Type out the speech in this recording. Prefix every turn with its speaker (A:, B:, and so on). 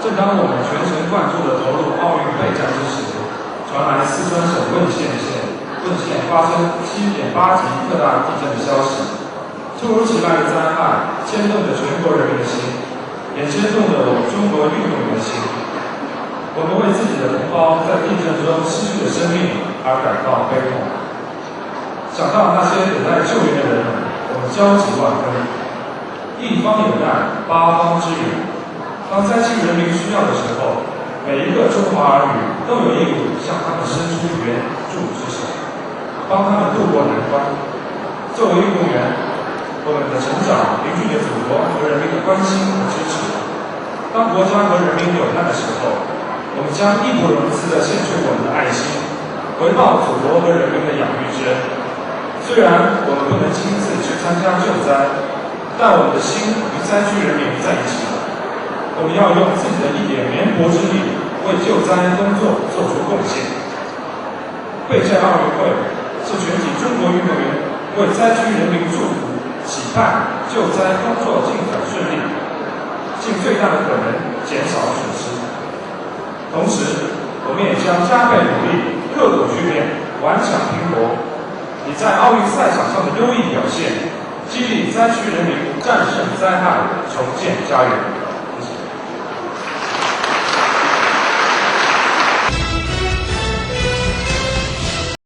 A: 正当我们全神贯注地投入奥运备战之时，传来四川省汶县发生7.8级特大地震的消息。突如其来的灾害牵动着全国人民的心，也牵动着我们中国运动员的心。我们为自己的同胞在地震中失去的生命而感到悲痛。想到那些等待救援的人们，我们焦急万分。一方有难，八方支援。当灾区人民需要的时候，每一个中华儿女都有义务向他们伸出援助之手，帮他们渡过难关。作为运动员，我们的成长凝聚着祖国和人民的关心和支持。当国家和人民有难的时候，我们将义不容辞地献出我们的爱心，回报祖国和人民的养育之恩。虽然我们不能亲自去参加救灾，但我们的心与灾区人民在一起。我们要用自己的一点绵薄之力，为救灾工作做出贡献。备战奥运会是全体中国运动员为灾区人民祝福、期盼救灾工作进展顺利，尽最大的可能减少损失。同时，我们也将加倍努力，刻苦训练，顽强拼搏，以在奥运赛场上的优异表现，激励灾区人民战胜灾害，重建家园。